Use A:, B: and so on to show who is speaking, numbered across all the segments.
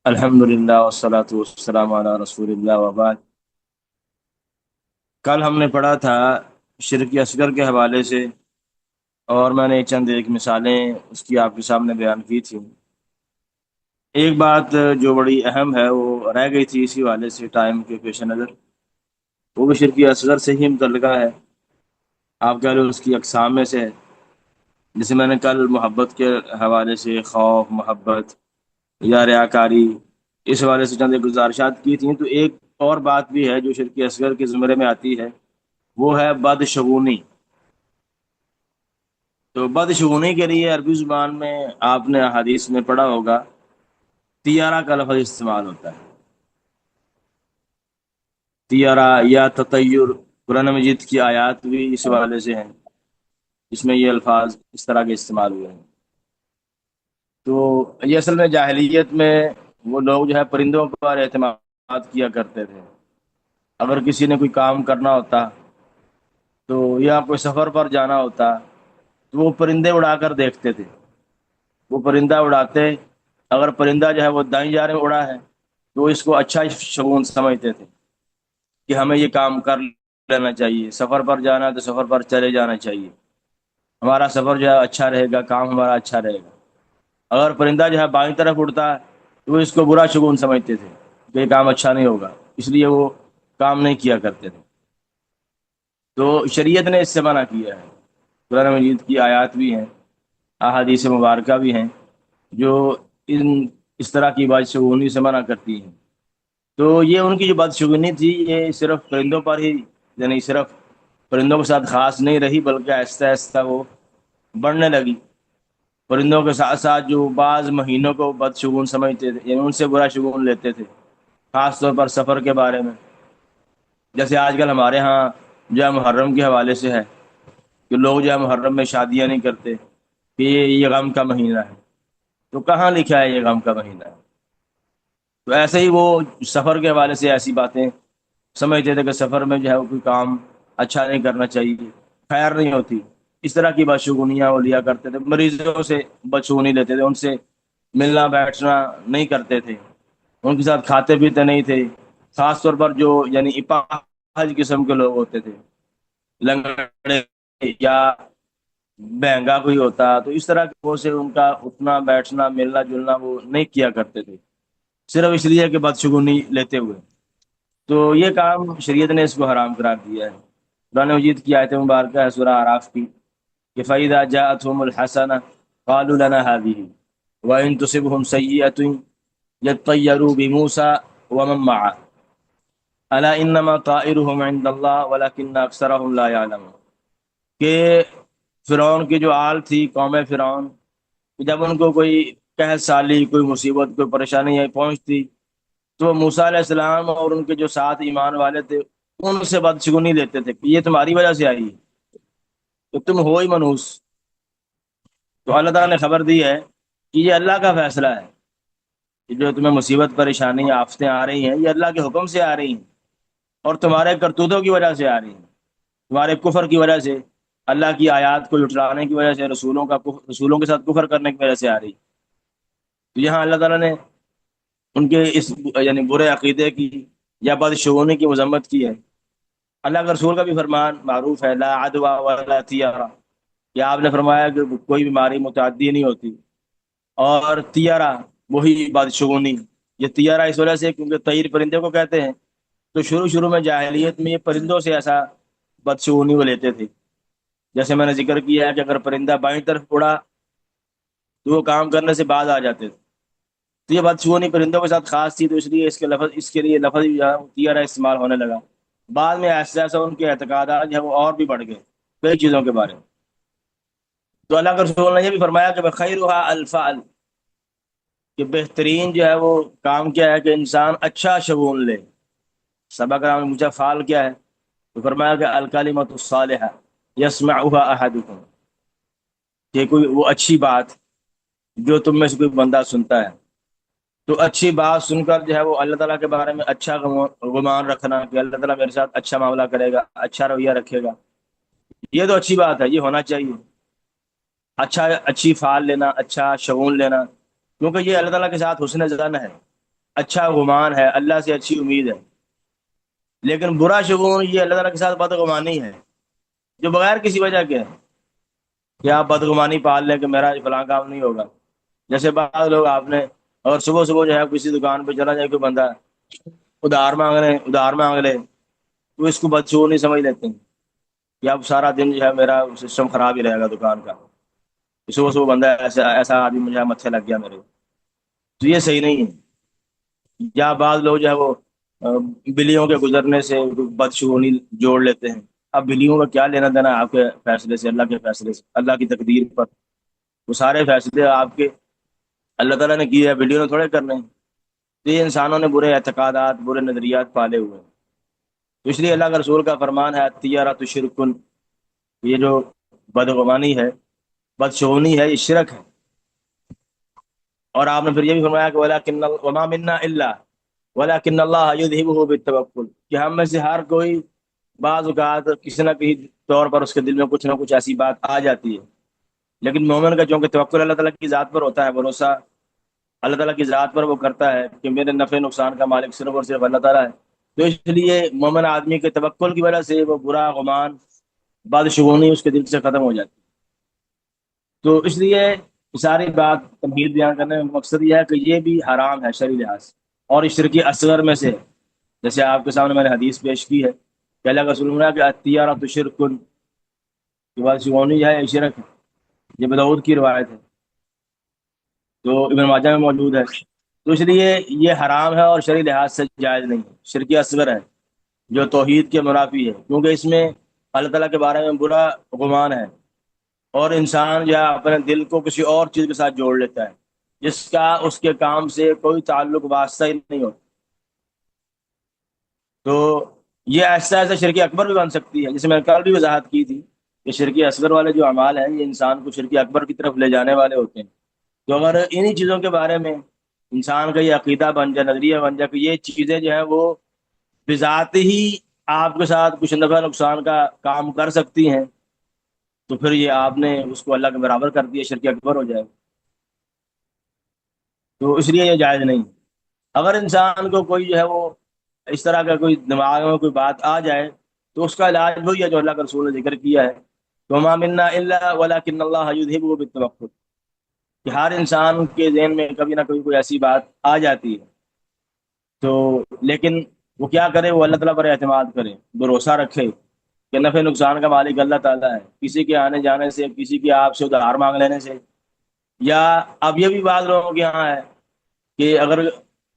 A: الحمدللہ والصلاۃ والسلام علی رسول اللہ وبعد۔ کل ہم نے پڑھا تھا شرک اصغر کے حوالے سے، اور میں نے چند ایک مثالیں اس کی آپ کے سامنے بیان کی تھی۔ ایک بات جو بڑی اہم ہے وہ رہ گئی تھی اسی حوالے سے ٹائم کے پیش نظر، وہ بھی شرک اصغر سے ہی متعلقہ ہے، آپ کہہ لو اس کی اقسام میں سے ہے۔ جسے میں نے کل محبت کے حوالے سے خوف، محبت یا ریاکاری، اس حوالے سے چند ایک گزارشات کی تھیں، تو ایک اور بات بھی ہے جو شرک اصغر کے زمرے میں آتی ہے، وہ ہے بدشگونی۔ تو بدشگونی کے لیے عربی زبان میں آپ نے احادیث میں پڑھا ہوگا، تیارہ کا لفظ استعمال ہوتا ہے۔ تیارہ یا تطیر، قرآن مجید کی آیات بھی اس حوالے سے ہیں جس میں یہ الفاظ اس طرح کے استعمال ہوئے ہیں۔ تو یہ اصل میں جاہلیت میں وہ لوگ جو ہے پرندوں پر اعتماد کیا کرتے تھے۔ اگر کسی نے کوئی کام کرنا ہوتا تو یا کوئی سفر پر جانا ہوتا تو وہ پرندے اڑا کر دیکھتے تھے، وہ پرندہ اڑاتے، اگر پرندہ جو ہے وہ دائیں جانب میں اڑا ہے تو اس کو اچھا شگون سمجھتے تھے کہ ہمیں یہ کام کر لینا چاہیے، سفر پر جانا ہے تو سفر پر چلے جانا چاہیے، ہمارا سفر جو ہے اچھا رہے گا، کام ہمارا اچھا رہے گا۔ اگر پرندہ جو ہے بائیں طرف اڑتا ہے تو وہ اس کو برا شگون سمجھتے تھے کہ یہ کام اچھا نہیں ہوگا، اس لیے وہ کام نہیں کیا کرتے تھے۔ تو شریعت نے اس سے منع کیا ہے، قرآن مجید کی آیات بھی ہیں، احادیث مبارکہ بھی ہیں جو اس طرح کی بدشگونی سے منع کرتی ہیں۔ تو یہ ان کی جو بدشگونی تھی یہ صرف پرندوں پر ہی، یعنی صرف پرندوں کے ساتھ خاص نہیں رہی، بلکہ آہستہ آہستہ وہ بڑھنے لگی۔ پرندوں کے ساتھ ساتھ جو بعض مہینوں کو بدشگون سمجھتے تھے، یعنی ان سے برا شگون لیتے تھے، خاص طور پر سفر کے بارے میں۔ جیسے آج کل ہمارے ہاں جو ہے محرم کے حوالے سے ہے کہ لوگ جو ہے محرم میں شادیاں نہیں کرتے کہ یہ غم کا مہینہ ہے۔ تو کہاں لکھا ہے یہ غم کا مہینہ ہے؟ تو ایسے ہی وہ سفر کے حوالے سے ایسی باتیں سمجھتے تھے کہ سفر میں جو ہے وہ کوئی کام اچھا نہیں کرنا چاہیے، خیر نہیں ہوتی، اس طرح کی بدشگونیاں وہ لیا کرتے تھے۔ مریضوں سے بدشگونی لیتے تھے، ان سے ملنا بیٹھنا نہیں کرتے تھے، ان کے ساتھ کھاتے پیتے نہیں تھے، خاص طور پر جو یعنی اپاہج قسم کے لوگ ہوتے تھے، لنگڑے یا بہنگا کوئی ہوتا، تو اس طرح کے وہ سے ان کا اٹھنا بیٹھنا ملنا جلنا وہ نہیں کیا کرتے تھے، صرف اس لیے کہ بدشگونی لیتے ہوئے۔ تو یہ کام شریعت نے اس کو حرام قرار دیا ہے۔ قرآن مجید کی آیت مبارکہ ہے سورہ اعراف کی کہ فَإِذَا جَاءَتْهُمُ الْحَسَنَةُ قَالُوا لَنَا هَٰذِهِ وَإِن تُصِبْهُمْ سَيِّئَةٌ يَطَّيَّرُوا بِمُوسَىٰ وَمَن مَّعَهُ أَلَا إِنَّمَا طَائِرُهُمْ عِندَ اللَّهِ وَلَٰكِنَّ أَكْثَرَهُمْ لَا يَعْلَمُونَ۔ کہ فرعون کی جو آل تھی، قوم فرعون، جب ان کو کوئی قحط سالی، کوئی مصیبت، کوئی پریشانی پہنچتی تو موسیٰ علیہ السلام اور ان کے جو ساتھ ایمان والے تھے ان سے بدشگونی لیتے تھے کہ یہ تمہاری وجہ سے آئی ہے، تو تم ہو ہی منوس۔ تو اللہ تعالیٰ نے خبر دی ہے کہ یہ اللہ کا فیصلہ ہے کہ جو تمہیں مصیبت، پریشانی، آفتیں آ رہی ہیں یہ اللہ کے حکم سے آ رہی ہیں، اور تمہارے کرتوتوں کی وجہ سے آ رہی ہیں، تمہارے کفر کی وجہ سے، اللہ کی آیات کو جھٹلانے کی وجہ سے، رسولوں کے ساتھ کفر کرنے کی وجہ سے آ رہی۔ تو یہاں اللہ تعالیٰ نے ان کے اس یعنی برے عقیدے کی یا بدشگونی کی مذمت کی ہے۔ اللہ کے رسول کا بھی فرمان معروف ہے، لا عدوى ولا طیارہ، کہ آپ نے فرمایا کہ کوئی بیماری متعدی نہیں ہوتی، اور طیارہ وہی بدشگونی، یہ طیارہ اس وجہ سے کیونکہ طیر پرندے کو کہتے ہیں، تو شروع میں جاہلیت میں یہ پرندوں سے ایسا بدشگونی وہ لیتے تھے۔ جیسے میں نے ذکر کیا ہے کہ اگر پرندہ بائیں طرف اڑا تو وہ کام کرنے سے باز آ جاتے تھے۔ تو یہ بدشگونی پرندوں کے ساتھ خاص تھی، تو اس لیے اس کے لیے لفظ طیارہ استعمال ہونے لگا۔ بعد میں ایسا ایسا ان کے اعتقادات جو ہے وہ اور بھی بڑھ گئے کئی چیزوں کے بارے میں۔ تو اللہ کے رسول نے یہ بھی فرمایا کہ بخیرها الفعل، کہ بہترین جو ہے وہ کام کیا ہے کہ انسان اچھا شگون لے۔ سبق کا مجھے فعال کیا ہے؟ تو فرمایا کہ الکلمۃ الصالحہ یسمعها احدکم، کہ کوئی وہ اچھی بات جو تم میں سے کوئی بندہ سنتا ہے، تو اچھی بات سن کر جو ہے وہ اللہ تعالیٰ کے بارے میں اچھا گمان رکھنا کہ اللہ تعالیٰ میرے ساتھ اچھا معاملہ کرے گا، اچھا رویہ رکھے گا، یہ تو اچھی بات ہے، یہ ہونا چاہیے۔ اچھی فعال لینا، اچھا شگون لینا، کیونکہ یہ اللہ تعالیٰ کے ساتھ حسن ظن ہے۔ اچھا گمان ہے، اللہ سے اچھی امید ہے، لیکن برا شگون یہ اللہ تعالیٰ کے ساتھ بدگمانی ہے، جو بغیر کسی وجہ کے ہے کہ آپ بدگمانی پال لیں کہ میرا فلاں کام نہیں ہوگا۔ جیسے بعض لوگ آپ نے، اور صبح صبح جو ہے کسی دکان پہ چلا جائے کوئی بندہ ادھار مانگ لے، تو اس کو بدشگونی سمجھ لیتے ہیں کہ اب سارا دن جو ہے میرا سسٹم خراب ہی رہے گا دکان کا، صبح صبح بندہ ایسا ایسا آدمی مجھے متھے لگ گیا میرے، تو یہ صحیح نہیں ہے۔ یا بعض لوگ جو ہے وہ بلیوں کے گزرنے سے بدشگونی جوڑ لیتے ہیں۔ اب بلیوں کا کیا لینا دینا ہے آپ کے فیصلے سے، اللہ کے فیصلے سے، اللہ کی تقدیر پر؟ وہ سارے فیصلے آپ کے اللہ تعالیٰ نے کیے ہیں، بلیوں نے تھوڑے کرنے ہیں۔ تو یہ انسانوں نے برے اعتقادات، برے نظریات پالے ہوئے ہیں۔ تو اس لیے اللہ کے رسول کا فرمان ہے الطیرۃ شرکن، یہ جو بدگمانی ہے، بدشگونی ہے، یہ شرک ہے۔ اور آپ نے پھر یہ بھی فرمایا کہ وَلَٰكِنَّ وَمَا مِنَّا إِلَّا وَلَٰكِنَّ اللَّهَ يُذْهِبُهُ بِالتَّوَكُّلِ، کہ ہم میں سے ہر کوئی بعض اوقات کسی نہ کسی طور پر اس کے دل میں کچھ نہ کچھ ایسی بات آ جاتی ہے، لیکن مومن کا چونکہ توکل اللہ تعالیٰ کی ذات پر ہوتا ہے، بھروسہ اللہ تعالیٰ کی ذات پر وہ کرتا ہے کہ میرے نفع نقصان کا مالک صرف اور صرف اللہ تعالیٰ ہے، تو اس لیے مومن آدمی کے توکل کی وجہ سے وہ برا گمان، بدشگونی اس کے دل سے ختم ہو جاتی ہے۔ تو اس لیے ساری بات تمہید بیان کرنے کا مقصد یہ ہے کہ یہ بھی حرام ہے شرعی لحاظ سے، اور اس شرک اصغر میں سے ہے۔ جیسے آپ کے سامنے میں نے حدیث پیش کی ہے کہ اللہ کا رسول نے کہ الطیرۃ شرک، کہ بدشگونی ہے، یہ شرک ہے، یہ ابو داؤد کی روایت ہے، تو ابن ماجہ میں موجود ہے۔ تو اس لیے یہ حرام ہے اور شرعی لحاظ سے جائز نہیں ہے، شرک اصغر ہے جو توحید کے منافی ہے، کیونکہ اس میں اللہ تعالیٰ کے بارے میں برا گمان ہے، اور انسان جو ہے اپنے دل کو کسی اور چیز کے ساتھ جوڑ لیتا ہے جس کا اس کے کام سے کوئی تعلق واسطہ ہی نہیں ہوتا۔ تو یہ ایسا ایسا شرک اکبر بھی بن سکتی ہے، جسے میں نے کل بھی وضاحت کی تھی کہ شرک اصغر والے جو اعمال ہیں یہ انسان کو شرک اکبر کی طرف لے جانے والے ہوتے ہیں۔ تو اگر انہی چیزوں کے بارے میں انسان کا یہ عقیدہ بن جائے، نظریہ بن جائے کہ یہ چیزیں جو ہیں وہ بذات ہی آپ کے ساتھ کچھ نفع نقصان کا کام کر سکتی ہیں، تو پھر یہ آپ نے اس کو اللہ کے برابر کر دیا، شرک اکبر ہو جائے گا۔ تو اس لیے یہ جائز نہیں۔ اگر انسان کو کوئی جو ہے وہ اس طرح کا کوئی دماغ میں کوئی بات آ جائے تو اس کا علاج وہی ہے جو اللہ کے رسول نے ذکر کیا ہے، وَمَا مِنَّا إِلَّا وَلَٰكِنَّ اللَّهَ يُذْهِبُهُ بِالتَّوَكُّلِ، کہ ہر انسان کے ذہن میں کبھی نہ کبھی کوئی ایسی بات آ جاتی ہے، تو لیکن وہ کیا کرے، وہ اللہ تعالیٰ پر اعتماد کرے، بھروسہ رکھے کہ نفع نقصان کا مالک اللہ تعالیٰ ہے، کسی کے آنے جانے سے، کسی کے آپ سے ادھار مانگ لینے سے، یا اب یہ بھی بعض لوگوں کے یہاں ہے کہ اگر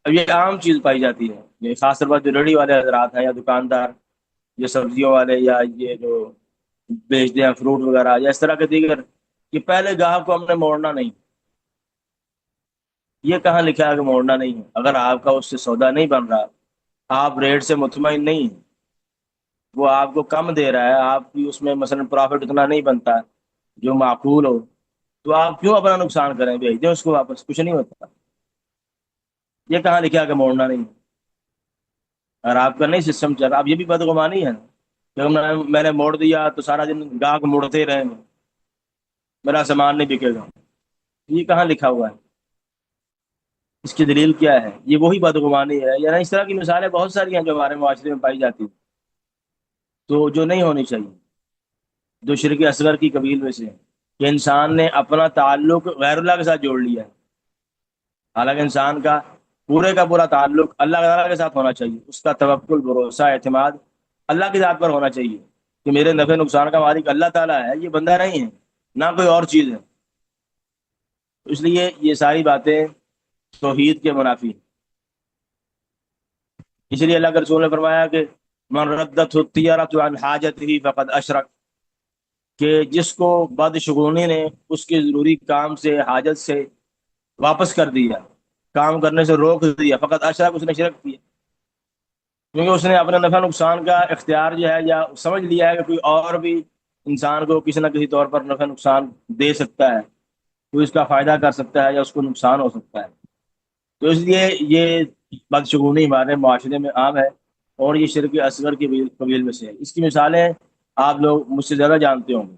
A: اب یہ عام چیز پائی جاتی ہے، یہ خاص طور پر جو ریڑھی والے حضرات ہیں یا دکاندار، یہ سبزیوں والے یا یہ جو بیچتے ہیں فروٹ وغیرہ یا اس طرح کے دیگر، کہ پہلے گاہک کو ہم نے موڑنا نہیں۔ یہ کہاں لکھا ہے کہ موڑنا نہیں ہے؟ اگر آپ کا اس سے سودا نہیں بن رہا، آپ ریٹ سے مطمئن نہیں ہیں، وہ آپ کو کم دے رہا ہے، آپ کی اس میں مثلا پرافٹ اتنا نہیں بنتا جو معقول ہو، تو آپ کیوں اپنا نقصان کریں؟ بھیج دیں اس کو واپس، کچھ نہیں ہوتا۔ یہ کہاں لکھا ہے کہ موڑنا نہیں ہے؟ اگر آپ کا نہیں سسٹم چل رہا، اب یہ بھی بدگمانی ہے نا کہ میں نے موڑ دیا تو سارا دن گاہک موڑتے ہی رہیں گے، میرا سامان نہیں بکے گا۔ یہ کہاں لکھا ہوا ہے؟ اس کی دلیل کیا ہے؟ یہ وہی بدگمانی ہے، یعنی اس طرح کی مثالیں بہت ساری ہیں جو ہمارے معاشرے میں پائی جاتی ہیں، تو جو نہیں ہونی چاہیے، جو شرک اصغر کی قبیل میں سے ہے، کہ انسان نے اپنا تعلق غیر اللہ کے ساتھ جوڑ لیا ہے، حالانکہ انسان کا پورے کا پورا تعلق اللہ تعالیٰ کے ساتھ ہونا چاہیے، اس کا توکل، بھروسہ، اعتماد اللہ کی ذات پر ہونا چاہیے کہ میرے نفع نقصان کا مالک اللہ تعالیٰ ہے، یہ بندہ نہیں ہے، نہ کوئی اور چیز ہے۔ اس لیے یہ ساری باتیں توحید کے منافی ہیں۔ اس لیے اللہ کے رسول نے فرمایا کہ من ردت الطیرۃ عن حاجتہ فقد اشرک، کہ جس کو بدشگونی نے اس کے ضروری کام سے، حاجت سے واپس کر دیا، کام کرنے سے روک دیا، فقط اشرک، اس نے شرک کیا، کیونکہ اس نے اپنے نفع نقصان کا اختیار جو ہے یا سمجھ لیا ہے کہ کوئی اور بھی انسان کو کسی نہ کسی طور پر نفع نقصان دے سکتا ہے، کوئی اس کا فائدہ کر سکتا ہے یا اس کو نقصان ہو سکتا ہے۔ تو اس لیے یہ بدشگونی ہمارے معاشرے میں عام ہے، اور یہ شرک اصغر کی قبیل میں سے ہے۔ اس کی مثالیں آپ لوگ مجھ سے زیادہ جانتے ہوں گے،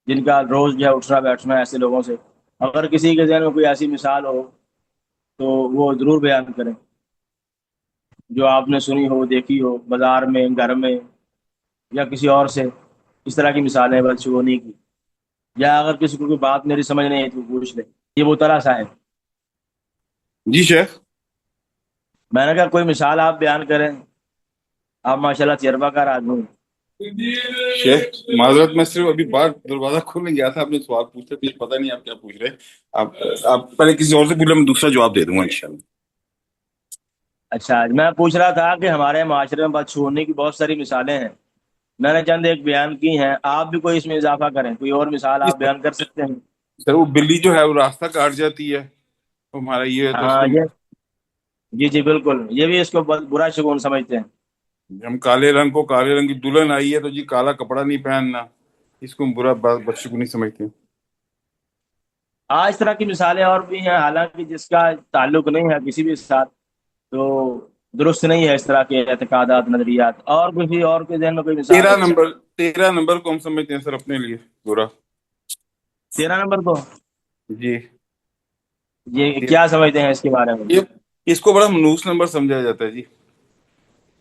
A: جن کا روز جو ہے اٹھنا بیٹھنا ہے ایسے لوگوں سے۔ اگر کسی کے ذہن میں کوئی ایسی مثال ہو تو وہ ضرور بیان کریں، جو آپ نے سنی ہو، دیکھی ہو بازار میں، گھر میں، یا کسی اور سے، اس طرح کی مثالیں بدشگونی کی، یا اگر کسی کو کوئی بات میری سمجھ نہیں ہے تو پوچھ لے۔ یہ وہ طرح سا ہے۔
B: جی شیخ.
A: میں نے کہا کوئی مثال آپ بیان کریں، آپ ماشاءاللہ تجربہ کار آدمی ہیں۔
B: شیخ معذرت، میں صرف ابھی باہر دروازہ کھولنے گیا تھا، آپ نے سوال پوچھا تھا، پتہ نہیں آپ کیا پوچھ رہے ہیں. آپ آپ پہلے کسی اور سے پوچھ لیں، میں دوسرا جواب دے دوں گا انشاءاللہ.
A: اچھا، میں پوچھ رہا تھا کہ ہمارے معاشرے میں بدشگونی کی بہت ساری مثالیں ہیں، میں نے چند ایک بیان کی ہیں، آپ بھی کوئی اس میں اضافہ کریں، کوئی اور مثال
B: جی
A: آپ بیان کر سکتے ہیں؟
B: سر، وہ بلی جو ہے وہ راستہ کاٹ جاتی ہے، تو ہمارا یہ ہے تو اس
A: ہاں
B: کو
A: یہ، جی جی بالکل، یہ بھی اس کو برا شگون سمجھتے ہیں۔
B: ہم کالے رنگ کو، کالے رنگ کی دلہن آئی ہے تو جی کالا کپڑا نہیں پہننا، اس کو ہم برا بدشگونی سمجھتے ہیں.
A: آج اس طرح کی مثالیں اور بھی ہیں، حالانکہ جس کا تعلق نہیں ہے کسی بھی ساتھ، تو درست نہیں ہے اس طرح کے اعتقادات، نظریات۔ اور کسی اور کے ذہن میں کوئی مثال
B: تیرہ
A: ہو؟
B: نمبر 13 نمبر کو ہم سمجھتے ہیں سر اپنے لیے برا.
A: 13 نمبر کو؟
B: جی.
A: یہ
B: تیرہ-
A: کیا سمجھتے ہیں اس کے بارے میں؟
B: یہ اس کو بڑا منوس نمبر سمجھا جاتا ہے جی،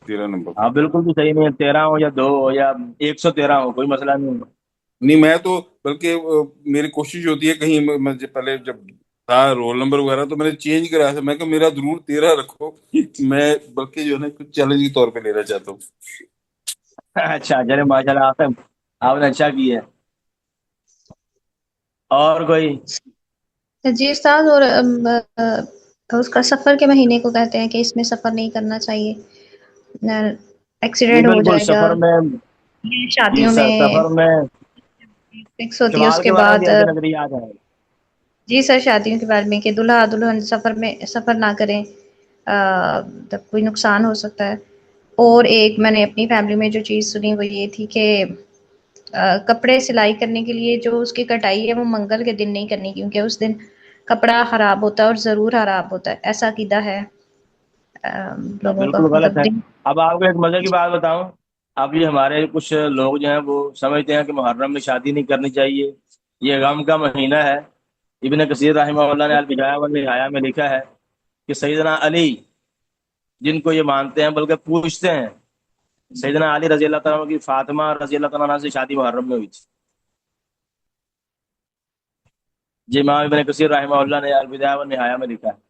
B: 13 نمبر کو.
A: ہاں بالکل بھی صحیح نہیں ہے، 13 ہو یا 2 ہو یا 113 ہو، کوئی مسئلہ نہیں ہے۔
B: نہیں میں تو بلکہ میری کوشش ہوتی ہے کہیں میں پہلے جب تھا رول نمبر وغیرہ تو میں نے چینج کرایا تھا، میں کہ میرا ضرور 13 رکھو. میں بلکہ جو ہے نا کچھ چیلنج کے طور پہ لینا چاہتا ہوں.
A: اچھا چلے، ماشاء اللہ، آپ نے اچھا کیا ہے۔ اور کوئی؟
C: جی استاد، اور اس کا سفر کے مہینے کو کہتے ہیں کہ اس میں سفر نہیں کرنا چاہیے،
A: جی
C: ایکسیڈنٹ ہو
A: بالکل،
C: جائے گا.
A: سفر میں،
C: یہ
A: جی
C: شادیوں میں
A: سفر میں
C: فکس ہوتی ہے اس
A: شمال
C: کے
A: کے بارے میں
C: بعد.
A: کیسے نظریات ہیں؟
C: جی سر، شادیوں کے بارے میں کہ دلہا دلہن سفر نہ کریں، تب کوئی نقصان ہو سکتا ہے. اور ایک میں نے اپنی فیملی میں جو چیز سنی وہ یہ تھی کہ کپڑے سلائی کرنے کے لیے جو اس کی کٹائی ہے وہ منگل کے دن نہیں کرنی، کیونکہ اس دن کپڑا خراب ہوتا ہے اور ضرور خراب ہوتا ہے، ایسا عقیدہ ہے لوگوں کا،
A: بالکل غلط
C: مطلب
A: ہے۔
C: دن.
A: اب آپ کو ایک مزے کی بات بتاؤں، اب یہ ہمارے کچھ لوگ جو ہیں وہ سمجھتے ہیں کہ محرم میں شادی نہیں کرنی چاہیے، یہ غم کا مہینہ ہے۔ ابن کثیر رحمہ اللہ نے البدایہ والنہایہ میں لکھا ہے کہ سیدنا علی، جن کو یہ مانتے ہیں بلکہ پوچھتے ہیں، سیدنا علی رضی اللہ تعالیٰ عنہ کی فاطمہ رضی اللہ تعالیٰ عنہ سے شادی محرم میں ہوئی تھی۔ جی امام ابن کثیر رحمہ اللہ نے البدایہ والنہایہ میں لکھا ہے۔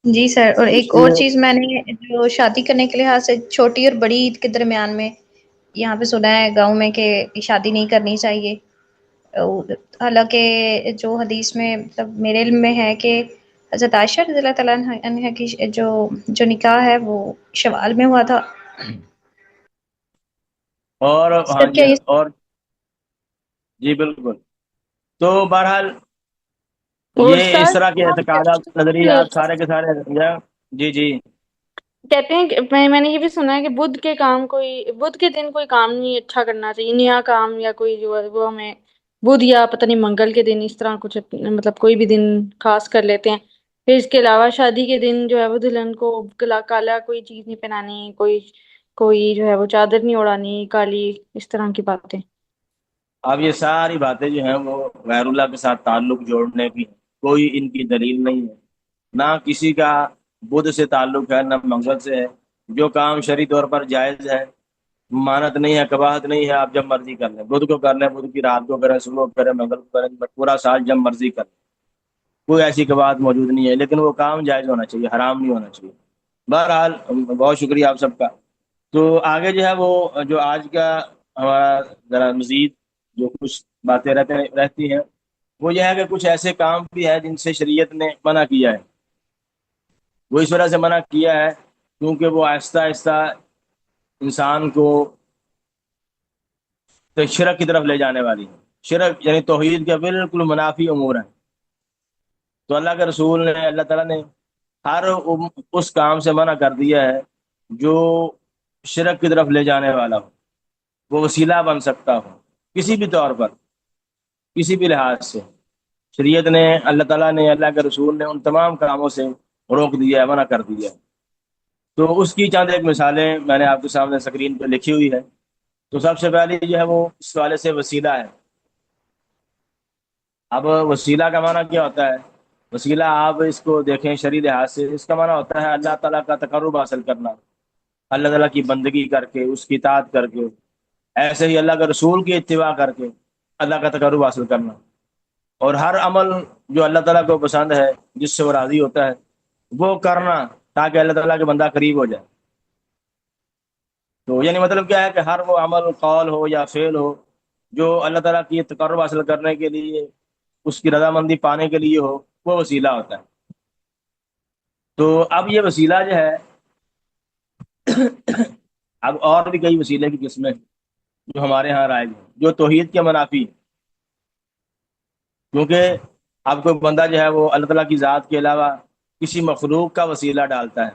C: جی سر، اور
A: اس
C: ایک اور
A: میں
C: چیز میں نے جو شادی کرنے کے لحاظ سے چھوٹی اور بڑی عید کے درمیان میں یہاں پہ سنا ہے گاؤں میں کہ شادی نہیں کرنی چاہیے. حالانکہ جو حدیث میں مطلب میرے علم میں ہے کہ حضرت عائشہ رضی اللہ تعالیٰ عنہ کی جو نکاح ہے وہ شوال میں ہوا تھا.
A: اور ہاں
C: سر
A: جی،
C: کیا یہ
A: اور جی بالکل، تو بہرحال
D: اور
A: یہ اس
D: سر
A: طرح کے اعتقادات، نظریات سارے کے سارے جی جی
D: کہتے ہیں کہ میں نے یہ بھی سنا ہے کہ بدھ کے دن کوئی کام نہیں اچھا کرنا چاہیے، نیا کام یا کوئی جو ہے وہ ہمیں بدھ یا پتہ نہیں منگل کے دن اس طرح کچھ مطلب کوئی بھی دن خاص کر لیتے ہیں. پھر اس کے علاوہ شادی کے دن جو ہے وہ دلہن کو کالا کوئی چیز نہیں پہنانی، کوئی جو ہے وہ چادر نہیں اڑانی کالی، اس طرح کی باتیں.
A: اب یہ ساری باتیں جو ہیں وہ غیر اللہ کے ساتھ تعلق جوڑنے کی کوئی ان کی دلیل نہیں ہے، نہ کسی کا بدھ سے تعلق ہے، نہ منگل سے ہے۔ جو کام شرعی طور پر جائز ہے، مانت نہیں ہے، کباہت نہیں ہے، آپ جب مرضی کر لیں، بدھ کو کر لیں، بدھ کی رات کو کریں، صبح کو کریں، منگل کو کریں، پورا سال جب مرضی کر لیں، کوئی ایسی کباہت موجود نہیں ہے، لیکن وہ کام جائز ہونا چاہیے، حرام نہیں ہونا چاہیے۔ بہرحال بہت شکریہ آپ سب کا۔ تو آگے جو ہے وہ جو آج کا ہمارا ذرا مزید جو کچھ باتیں رہتی ہیں، وہ یہ ہے کہ کچھ ایسے کام بھی ہیں جن سے شریعت نے منع کیا ہے۔ وہ اس وجہ سے منع کیا ہے کیونکہ وہ آہستہ آہستہ انسان کو شرک کی طرف لے جانے والی ہے۔ شرک یعنی توحید کے بالکل منافی امور ہیں۔ تو اللہ کے رسول نے، اللہ تعالیٰ نے ہر اس کام سے منع کر دیا ہے جو شرک کی طرف لے جانے والا ہو، وہ وسیلہ بن سکتا ہو کسی بھی طور پر، کسی بھی لحاظ سے۔ شریعت نے، اللہ تعالیٰ نے، اللہ کے رسول نے ان تمام کاموں سے روک دیا ہے، منع کر دیا ہے۔ تو اس کی چند ایک مثالیں میں نے آپ کے سامنے اسکرین پہ لکھی ہوئی ہے۔ تو سب سے پہلے جو ہے وہ اس والے سے وسیلہ ہے۔ اب وسیلہ کا معنی کیا ہوتا ہے؟ وسیلہ آپ اس کو دیکھیں شرعی لحاظ سے، اس کا معنی ہوتا ہے اللہ تعالیٰ کا تقرب حاصل کرنا، اللہ تعالیٰ کی بندگی کر کے، اس کی اطاعت کر کے، ایسے ہی اللہ کے رسول کی اتباع کر کے اللہ کا تقرب حاصل کرنا، اور ہر عمل جو اللہ تعالیٰ کو پسند ہے، جس سے وہ راضی ہوتا ہے، وہ کرنا، تاکہ اللہ تعالیٰ کے بندہ قریب ہو جائے۔ تو یعنی مطلب کیا ہے کہ ہر وہ عمل، قول ہو یا فعل ہو، جو اللہ تعالیٰ کی تقرب حاصل کرنے کے لیے، اس کی رضامندی پانے کے لیے ہو، وہ وسیلہ ہوتا ہے۔ تو اب یہ وسیلہ جو ہے، اب اور بھی کئی وسیلے کی قسمیں ہیں جو ہمارے ہاں رائج ہیں، جو توحید کے منافی ہیں۔ کیونکہ اب کوئی بندہ جو ہے وہ اللہ تعالیٰ کی ذات کے علاوہ کسی مخلوق کا وسیلہ ڈالتا ہے،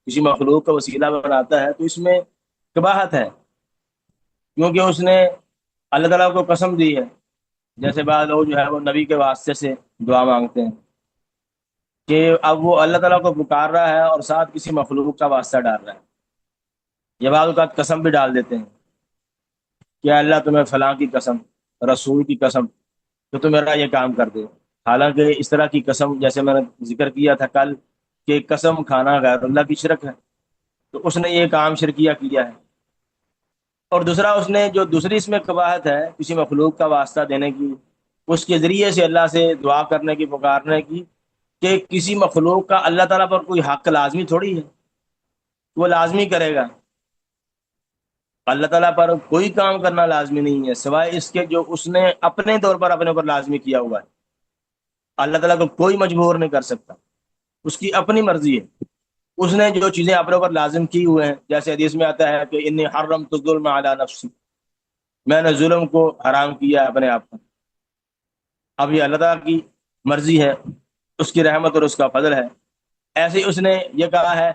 A: کسی مخلوق کا وسیلہ بناتا ہے، تو اس میں قباحت ہے، کیونکہ اس نے اللہ تعالیٰ کو قسم دی ہے۔ جیسے بعض لوگ جو ہے وہ نبی کے واسطے سے دعا مانگتے ہیں کہ اب وہ اللہ تعالیٰ کو پکار رہا ہے اور ساتھ کسی مخلوق کا واسطہ ڈال رہا ہے، یہ بعض اوقات قسم بھی ڈال دیتے ہیں کہ اللہ تمہیں فلاں کی قسم، رسول کی قسم، تو تم میرا یہ کام کر دے۔ حالانکہ اس طرح کی قسم، جیسے میں نے ذکر کیا تھا کل، کہ قسم کھانا غیر اللہ کی شرک ہے، تو اس نے یہ کام شرکیہ کیا ہے۔ اور دوسرا، اس نے جو دوسری اس میں قباحت ہے کسی مخلوق کا واسطہ دینے کی، اس کے ذریعے سے اللہ سے دعا کرنے کی، پکارنے کی، کہ کسی مخلوق کا اللہ تعالیٰ پر کوئی حق لازمی تھوڑی ہے، وہ لازمی کرے گا۔ اللہ تعالیٰ پر کوئی کام کرنا لازمی نہیں ہے سوائے اس کے جو اس نے اپنے طور پر اپنے اوپر لازمی کیا ہوا ہے۔ اللہ تعالیٰ کو کوئی مجبور نہیں کر سکتا، اس کی اپنی مرضی ہے۔ اس نے جو چیزیں اپنے اوپر لازم کی ہوئے ہیں، جیسے حدیث میں آتا ہے کہ انی حرمت الظلم علی نفسی، میں نے ظلم کو حرام کیا ہے اپنے آپ پر۔ اب یہ اللہ تعالیٰ کی مرضی ہے، اس کی رحمت اور اس کا فضل ہے۔ ایسے ہی اس نے یہ کہا ہے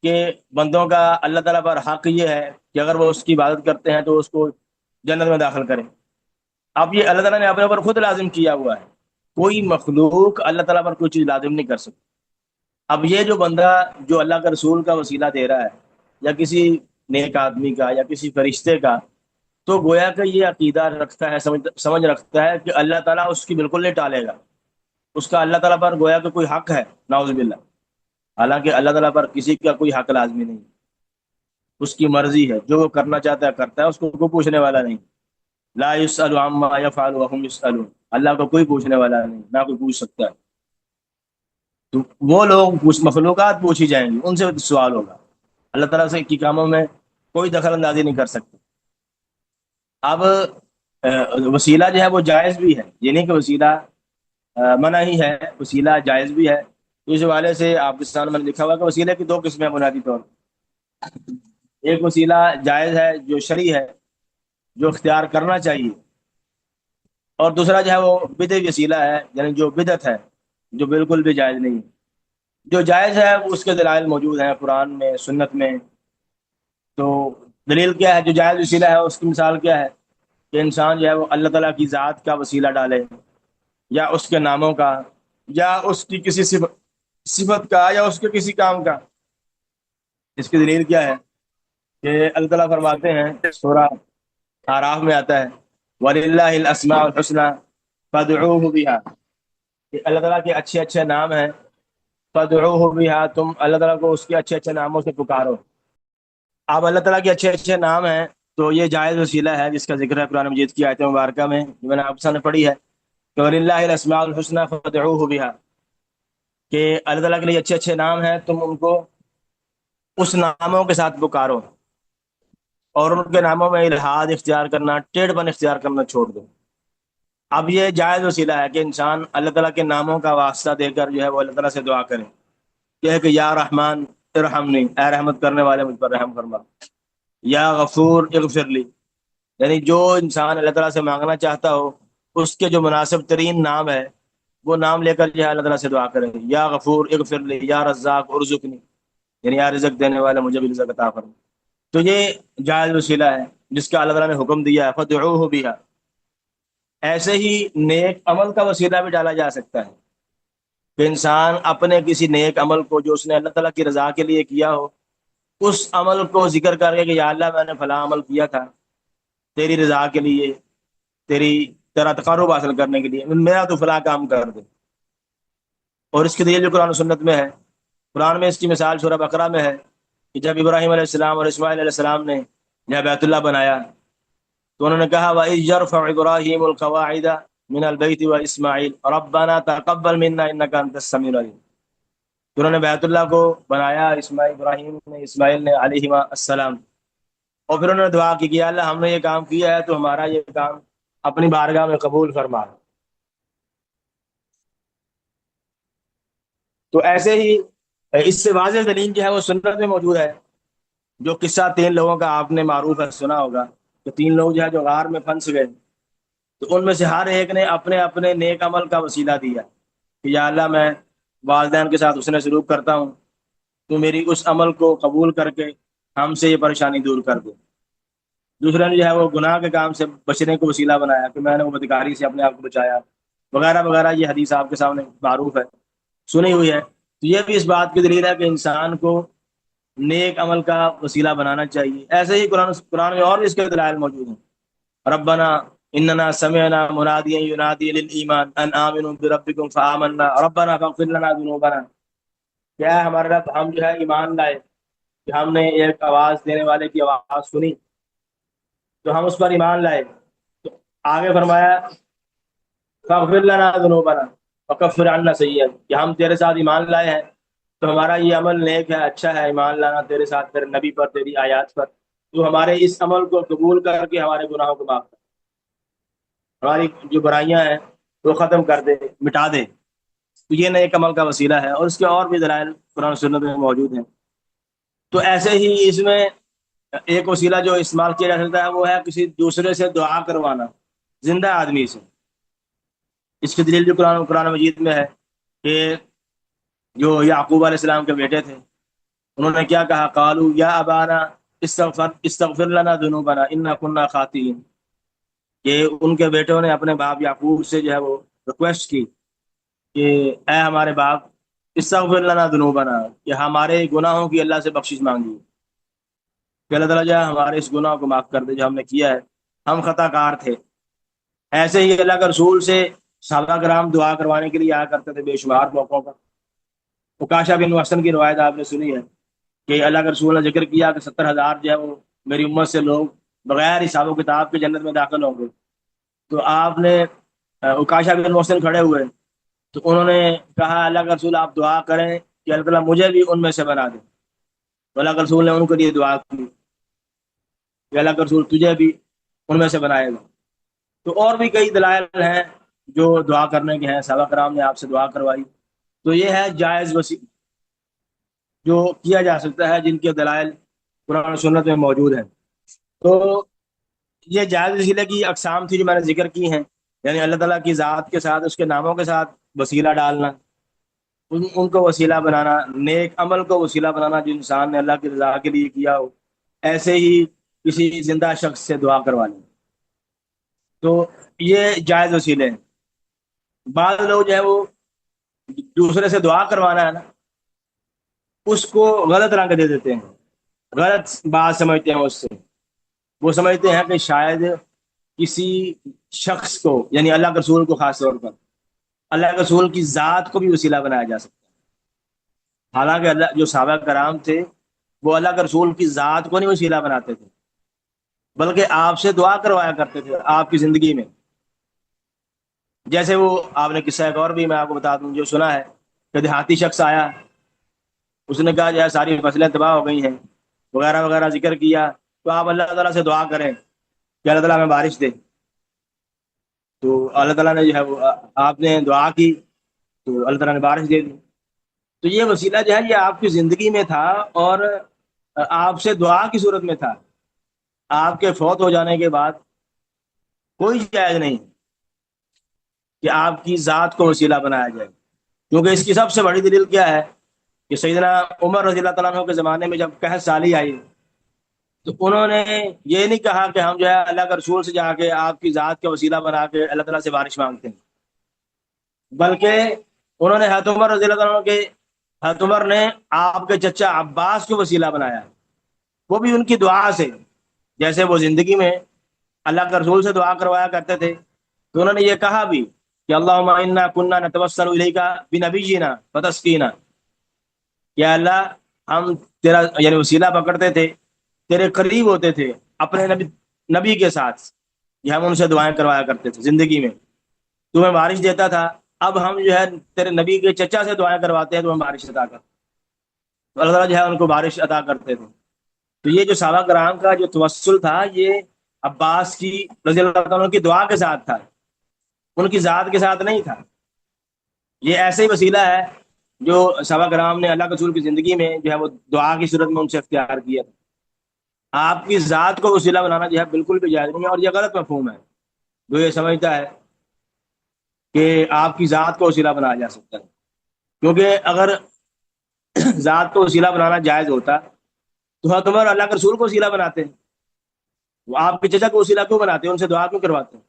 A: کہ بندوں کا اللہ تعالیٰ پر حق یہ ہے کہ اگر وہ اس کی عبادت کرتے ہیں تو اس کو جنت میں داخل کریں۔ اب یہ اللہ تعالیٰ نے اپنے اوپر خود لازم کیا ہوا ہے، کوئی مخلوق اللہ تعالیٰ پر کوئی چیز لازم نہیں کر سکتی۔ اب یہ جو بندہ جو اللہ کا رسول کا وسیلہ دے رہا ہے، یا کسی نیک آدمی کا، یا کسی فرشتے کا، تو گویا کہ یہ عقیدہ رکھتا ہے، سمجھ رکھتا ہے کہ اللہ تعالیٰ اس کی بالکل نہیں ٹالے گا، اس کا اللہ تعالیٰ پر گویا کہ کوئی حق ہے، نعوذ باللہ۔ حالانکہ اللہ تعالیٰ پر کسی کا کوئی حق لازمی نہیں، اس کی مرضی ہے، جو وہ کرنا چاہتا ہے کرتا ہے، اس کو کوئی پوچھنے والا نہیں۔ لا يسأل عما يفعل وهم يسألون، اللہ کو کوئی پوچھنے والا نہیں، نہ کوئی پوچھ سکتا ہے۔ تو وہ لوگ مخلوقات پوچھی جائیں گی، ان سے سوال ہوگا، اللہ تعالیٰ سے کی کاموں میں کوئی دخل اندازی نہیں کر سکتے۔ اب وسیلہ جو ہے وہ جائز بھی ہے، یہ نہیں کہ وسیلہ منع ہی ہے، وسیلہ جائز بھی ہے۔ تو اس حوالے سے آپ کے سامنے میں نے لکھا ہوا کہ وسیلے کی دو قسمیں بنیادی طور پر۔ ایک وسیلہ جائز ہے جو شرعی ہے، جو اختیار کرنا چاہیے، اور دوسرا جو ہے وہ بدعی وسیلہ ہے، یعنی جو بدعت ہے، جو بالکل بھی جائز نہیں ہے۔ جو جائز ہے وہ اس کے دلائل موجود ہیں قرآن میں، سنت میں۔ تو دلیل کیا ہے؟ جو جائز وسیلہ ہے اس کی مثال کیا ہے کہ انسان جو ہے وہ اللہ تعالیٰ کی ذات کا وسیلہ ڈالے، یا اس کے ناموں کا، یا اس کی کسی صفت کا، یا اس کے کسی کام کا۔ اس کی دلیل کیا ہے کہ اللہ تعالیٰ فرماتے ہیں، سورہ آراف میں آتا ہے، وَلِلَّهِ الْأَسْمَاءُ الْحُسْنَى فَادْعُوهُ بِهَا، کہ اللہ تعالیٰ کے اچھے اچھے نام ہیں، فَادْعُوهُ بِهَا، تم اللہ تعالیٰ کو اس کے اچھے اچھے ناموں سے پکارو۔ اب اللہ تعالیٰ کے اچھے اچھے نام ہیں، تو یہ جائز وسیلہ ہے جس کا ذکر ہے قرآن مجید کی آیت مبارکہ میں، جو میں نے آپ سامنے پڑھی ہے کہ وَلِلَّهِ الْأَسْمَاءُ الْحُسْنَى فَادْعُوهُ بِهَا، کہ اللہ تعالیٰ کے لیے اچھے اچھے نام ہیں، تم ان کو اس ناموں کے ساتھ پکارو، اور ان کے ناموں میں الحاد اختیار کرنا، ٹیڑھ پن اختیار کرنا چھوڑ دو۔ اب یہ جائز وسیلہ ہے کہ انسان اللہ تعالیٰ کے ناموں کا واسطہ دے کر جو ہے وہ اللہ تعالیٰ سے دعا کرے، کہ یا رحمان ارحمنی، اے رحمت کرنے والے مجھ پر رحم فرما، یا غفور اغفر لی، یعنی جو انسان اللہ تعالیٰ سے مانگنا چاہتا ہو اس کے جو مناسب ترین نام ہے وہ نام لے کر جو ہے اللہ تعالیٰ سے دعا کرے، یا غفور اغفر لی، یا رزاق ارزقنی، یعنی یا رزق دینے والے مجھے بھی رزق عطا فرما۔ تو یہ جائز وسیلہ ہے جس کا اللہ تعالیٰ نے حکم دیا ہے، فَادْعُوهُ بِهَا۔ ایسے ہی نیک عمل کا وسیلہ بھی ڈالا جا سکتا ہے کہ انسان اپنے کسی نیک عمل کو جو اس نے اللہ تعالیٰ کی رضا کے لیے کیا ہو، اس عمل کو ذکر کر کے کہ یا اللہ میں نے فلاں عمل کیا تھا تیری رضا کے لیے، تیرا تقرب حاصل کرنے کے لیے، میرا تو فلاں کام کر دے۔ اور اس کی دلیل جو قرآن و سنت میں ہے، قرآن میں اس کی مثال سورہ بقرہ میں ہے کہ جب ابراہیم علیہ السلام اور اسماعیل علیہ السلام نے جب بیت اللہ بنایا تو انہوں نے کہا وَإِذْ يَرْفَعُ إِبْرَاهِيمُ الْقَوَاعِدَ مِنَ الْبَيْتِ وَإِسْمَاعِيلُ رَبَّنَا تَقَبَّلْ مِنَّا إِنَّكَ أَنْتَ السَّمِيعُ الْعَلِيمُ۔ تو انہوں نے بیت اللہ کو بنایا، ابراہیم نے، اسماعیل نے علیہما السلام، اور پھر انہوں نے دعا کی کہ یا اللہ ہم نے یہ کام کیا ہے تو ہمارا یہ کام اپنی بارگاہ میں قبول فرما۔ تو ایسے ہی اس سے واضح دلیل جو ہے وہ سنت میں موجود ہے، جو قصہ 3 لوگوں کا آپ نے معروف ہے، سنا ہوگا کہ 3 لوگ جو ہے جو غار میں پھنس گئے، تو ان میں سے ہر ایک نے اپنے اپنے نیک عمل کا وسیلہ دیا کہ یا اللہ میں والدین کے ساتھ حسن سلوک کرتا ہوں، تو میری اس عمل کو قبول کر کے ہم سے یہ پریشانی دور کر دے۔ دوسرے نے جو ہے وہ گناہ کے کام سے بچنے کو وسیلہ بنایا کہ میں نے وہ بدکاری سے اپنے آپ کو بچایا، وغیرہ وغیرہ۔ یہ حدیث آپ کے سامنے معروف ہے، سنی ہوئی ہے۔ تو یہ بھی اس بات کی دلیل ہے کہ انسان کو نیک عمل کا وسیلہ بنانا چاہیے۔ ایسے ہی قرآن میں اور بھی اس کے دلائل موجود ہیں۔ ربنا اننا سمعنا منادیا ینادی للایمان ان آمنوا بربکم فآمنا ربنا فاغفر لنا ذنوبنا، کیا ہے ہمارے رب، ہم جو ہے ایمان لائے کہ ہم نے ایک آواز دینے والے کی آواز سنی تو ہم اس پر ایمان لائے۔ تو آگے فرمایا فاغفر لنا ذنوبنا وکفر عنا سیئات، کہ ہم تیرے ساتھ ایمان لائے ہیں تو ہمارا یہ عمل نیک ہے، اچھا ہے ایمان لانا تیرے ساتھ، تیرے نبی پر، تیری آیات پر، تو ہمارے اس عمل کو قبول کر کے ہمارے گناہوں کو معاف کر، ہماری جو برائیاں ہیں وہ ختم کر دے، مٹا دے۔ تو یہ نیک عمل کا وسیلہ ہے، اور اس کے اور بھی دلائل قرآن و سنت میں موجود ہیں۔ تو ایسے ہی اس میں ایک وسیلہ جو استعمال کیا جا سکتا ہے وہ ہے کسی دوسرے سے دعا کروانا، زندہ آدمی سے۔ اس کی دلیل جو قرآن مجید میں ہے کہ جو یعقوب علیہ السلام کے بیٹے تھے، انہوں نے کیا کہا، قالوا یا ابانا استغفر لنا ذنوبنا انا كنا خاطئین، کہ ان کے بیٹوں نے اپنے باپ یعقوب سے جو ہے وہ ریکویسٹ کی کہ اے ہمارے باپ استغفر لنا ذنوبنا، کہ ہمارے گناہوں کی اللہ سے بخشش مانگی کہ اللہ تعالیٰ جو ہے ہمارے اس گناہ کو معاف کر دے جو ہم نے کیا ہے، ہم خطا کار تھے۔ ایسے ہی اللہ کے رسول سے صحابہ کرام دعا کروانے کے لیے آیا کرتے تھے بے شمار موقعوں پر۔ عکاشہ بن محسن کی روایت آپ نے سنی ہے کہ اللہ کے رسول نے ذکر کیا کہ 70,000 جو ہے وہ میری امت سے لوگ بغیر حساب و کتاب کے جنت میں داخل ہوں گے۔ تو آپ نے عکاشہ بن محسن کھڑے ہوئے تو انہوں نے کہا اللہ کے رسول آپ دعا کریں کہ اللہ تعالیٰ مجھے بھی ان میں سے بنا دے۔ تو اللہ کے رسول نے ان کے لیے دعا کی کہ اللہ کے رسول تجھے بھی ان میں سے بنائے گا۔ تو اور بھی کئی دلائل ہیں جو دعا کرنے کے ہیں، صحابہ کرام نے آپ سے دعا کروائی۔ تو یہ ہے جائز وسیلہ جو کیا جا سکتا ہے، جن کے دلائل قرآن و سنت میں موجود ہیں۔ تو یہ جائز وسیلے کی اقسام تھی جو میں نے ذکر کی ہیں، یعنی اللہ تعالیٰ کی ذات کے ساتھ، اس کے ناموں کے ساتھ وسیلہ ڈالنا، ان کو وسیلہ بنانا، نیک عمل کو وسیلہ بنانا جو انسان نے اللہ کی رضا کے لیے کیا ہو، ایسے ہی کسی زندہ شخص سے دعا کروانی۔ تو یہ جائز وسیلے ہیں۔ بعض لوگ جو ہے وہ دوسرے سے دعا کروانا ہے نا، اس کو غلط رنگ دے دیتے ہیں، غلط بات سمجھتے ہیں اس سے۔ وہ سمجھتے ہیں کہ شاید کسی شخص کو، یعنی اللہ کے رسول کو خاص طور پر، اللہ کے رسول کی ذات کو بھی وسیلہ بنایا جا سکتا ہے۔ حالانکہ اللہ جو صحابہ کرام تھے وہ اللہ کے رسول کی ذات کو نہیں وسیلہ بناتے تھے، بلکہ آپ سے دعا کروایا کرتے تھے آپ کی زندگی میں۔ جیسے وہ آپ نے قصہ ایک اور بھی میں آپ کو بتا دوں جو سنا ہے کہ دیہاتی شخص آیا، اس نے کہا جو ساری فصلیں تباہ ہو گئی ہیں وغیرہ وغیرہ ذکر کیا، تو آپ اللہ تعالیٰ سے دعا کریں کہ اللہ تعالیٰ ہمیں بارش دے۔ تو اللہ تعالیٰ نے جو ہے وہ آپ نے دعا کی تو اللہ تعالیٰ نے بارش دے دی۔ تو یہ وسیلہ جو ہے یہ آپ کی زندگی میں تھا اور آپ سے دعا کی صورت میں تھا۔ آپ کے فوت ہو جانے کے بعد کوئی جائز نہیں کہ آپ کی ذات کو وسیلہ بنایا جائے، کیونکہ اس کی سب سے بڑی دلیل کیا ہے کہ سیدنا عمر رضی اللہ تعالیٰ عنہ کے زمانے میں جب قحط سالی آئی تو انہوں نے یہ نہیں کہا کہ ہم جو ہے اللہ کے رسول سے جا کے آپ کی ذات کا وسیلہ بنا کے اللہ تعالیٰ سے بارش مانگتے ہیں، بلکہ انہوں نے حضرت عمر رضی اللہ تعالیٰ عنہ کے حضرت عمر نے آپ کے چچا عباس کو وسیلہ بنایا، وہ بھی ان کی دعا سے۔ جیسے وہ زندگی میں اللہ کے رسول سے دعا کروایا کرتے تھے تو انہوں نے یہ کہا بھی کہ اللہم انا کننا نتوسل الیکا بنبینا فتسقینا، یا اللہ ہم تیرا یعنی وسیلہ پکڑتے تھے، تیرے قریب ہوتے تھے اپنے نبی کے ساتھ، یہ ہم ان سے دعائیں کروایا کرتے تھے زندگی میں، تمہیں بارش دیتا تھا، اب ہم جو ہے تیرے نبی کے چچا سے دعائیں کرواتے ہیں تمہیں بارش عطا کر، تو اللہ تعالیٰ جو ہے ان کو بارش عطا کرتے تھے۔ تو یہ جو صحابہ کرام کا جو توسل تھا یہ عباس کی رضی اللہ عنہ کی دعا کے ساتھ تھا، ان کی ذات کے ساتھ نہیں تھا۔ یہ ایسے ہی وسیلہ ہے جو صحابہ کرام نے اللہ کے رسول کی زندگی میں جو ہے وہ دعا کی صورت میں ان سے اختیار کیا تھا۔ آپ کی ذات کو وسیلہ بنانا جو ہے بالکل بھی جائز نہیں ہے، اور یہ غلط مفہوم ہے جو یہ سمجھتا ہے کہ آپ کی ذات کو وسیلہ بنایا جا سکتا ہے، کیونکہ اگر ذات کو وسیلہ بنانا جائز ہوتا تو حضرت عمر اللہ کے رسول کو وسیلہ بناتے ہیں، وہ آپ کے چچا کو وسیلہ کیوں بناتے ہیں، ان سے دعا کیوں کرواتے ہیں؟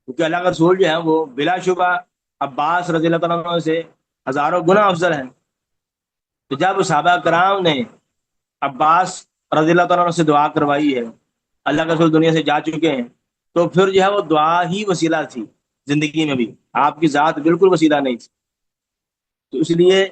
A: کیونکہ اللہ کا رسول جو ہے وہ بلا شبہ عباس رضی اللہ تعالیٰ عنہ سے ہزاروں گنا افضل ہیں۔ تو جب صحابہ کرام نے عباس رضی اللہ تعالیٰ عنہ سے دعا کروائی ہے، اللہ کا رسول دنیا سے جا چکے ہیں، تو پھر جو ہے وہ دعا ہی وسیلہ تھی زندگی میں بھی، آپ کی ذات بالکل وسیلہ نہیں تھی۔ تو اس لیے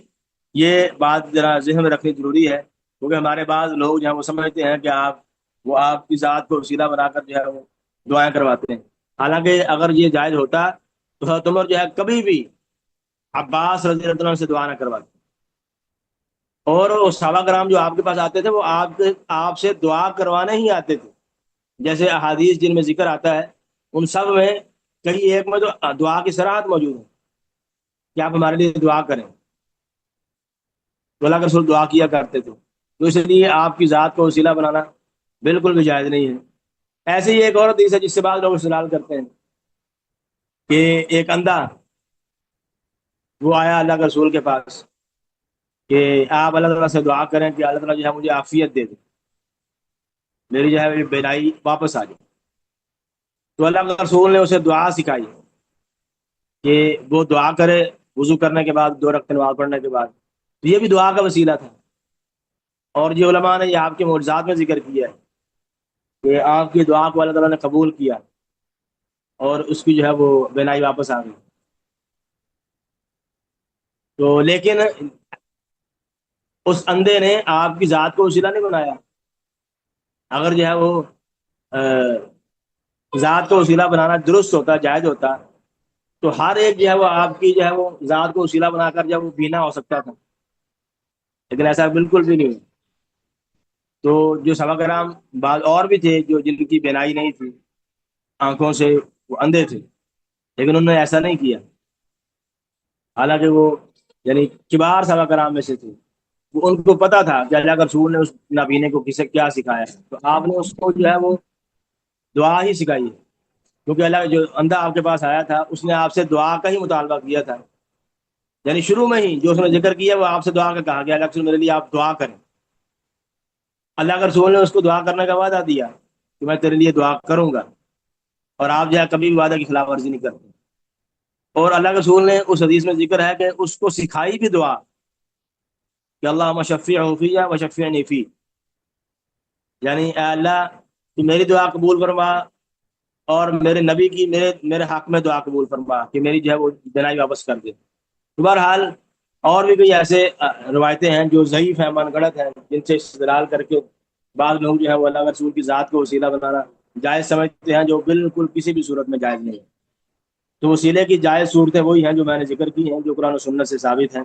A: یہ بات ذرا ذہن میں رکھنی ضروری ہے، کیونکہ ہمارے بعض لوگ جو ہے وہ سمجھتے ہیں کہ آپ کی ذات کو وسیلہ بنا کر جو ہے وہ دعائیں کرواتے ہیں، حالانکہ اگر یہ جائز ہوتا تو حضرت عمر جو ہے کبھی بھی عباس رضی اللہ عنہ سے دعا نہ کرواتے، اور وہ صحابہ کرام جو آپ کے پاس آتے تھے وہ آپ سے دعا کروانے ہی آتے تھے، جیسے احادیث جن میں ذکر آتا ہے ان سب میں کہیں ایک میں تو دعا کی صراحت موجود ہے کہ آپ ہمارے لیے دعا کریں، تو اللہ کے رسول دعا کیا کرتے تھے، تو اس لیے آپ کی ذات کو وسیلہ بنانا بالکل بھی جائز نہیں ہے۔ ایسے ہی ایک اور حدیث ہے جس سے بعض لوگ استدلال کرتے ہیں کہ ایک اندھا وہ آیا اللہ کے رسول کے پاس کہ آپ اللہ تعالیٰ سے دعا کریں کہ اللہ تعالیٰ جو ہے مجھے عافیت دے دے، میری جو ہے بینائی واپس آ جائے۔ تو اللہ کے رسول نے اسے دعا سکھائی کہ وہ دعا کرے وضو کرنے کے بعد 2 رکعت نماز پڑھنے کے بعد، تو یہ بھی دعا کا وسیلہ تھا۔ اور یہ علماء نے یہ آپ کے معجزات میں ذکر کیا ہے کہ آپ کی دعا کو اللہ تعالیٰ نے قبول کیا اور اس کی جو ہے وہ بینائی واپس آ گئی۔ تو لیکن اس اندھے نے آپ کی ذات کو وسیلہ نہیں بنایا، اگر جو ہے وہ ذات کو وسیلہ بنانا درست ہوتا، جائز ہوتا، تو ہر ایک جو ہے وہ آپ کی جو ہے وہ ذات کو وسیلہ بنا کر جب وہ بینا ہو سکتا تھا، لیکن ایسا بالکل بھی نہیں۔ تو جو صحابہ کرام بعض اور بھی تھے جو جن کی بینائی نہیں تھی، آنکھوں سے وہ اندھے تھے، لیکن انہوں نے ایسا نہیں کیا، حالانکہ وہ یعنی کبار صحابہ کرام میں سے تھے، وہ ان کو پتا تھا کہ اللہ کے رسول نے اس نابینے کو کسے کیا سکھایا ہے، تو آپ نے اس کو جو ہے وہ دعا ہی سکھائی ہے، کیونکہ اللہ جو اندھا آپ کے پاس آیا تھا اس نے آپ سے دعا کا ہی مطالبہ کیا تھا، یعنی شروع میں ہی جو اس نے ذکر کیا وہ آپ سے دعا کا کہا گیا، اللہ کے رسول میرے لیے آپ دعا کریں، اللہ کے رسول نے اس کو دعا کرنے کا وعدہ دیا کہ میں تیرے لیے دعا کروں گا، اور آپ جو ہے کبھی بھی وعدہ کی خلاف ورزی نہیں کرتے۔ اور اللہ کے رسول نے اس حدیث میں ذکر ہے کہ اس کو سکھائی بھی دعا کہ اللہم شفیع فی و شفعنی فی، یعنی اے اللہ تو میری دعا قبول فرما اور میرے نبی کی میرے حق میں دعا قبول فرما کہ میری جو ہے وہ بینائی واپس کر دے۔ بہرحال اور بھی کئی ایسے روایتیں ہیں جو ضعیف ہیں، من گڑت ہیں، جن سے استدلال کر کے بعض لوگ جو ہے وہ اللہ کے رسول کی ذات کو وسیلہ بنانا جائز سمجھتے ہیں، جو بالکل کسی بھی صورت میں جائز نہیں ہے۔ تو وسیلے کی جائز صورتیں وہی ہیں جو میں نے ذکر کی ہیں، جو قرآن و سنت سے ثابت ہیں،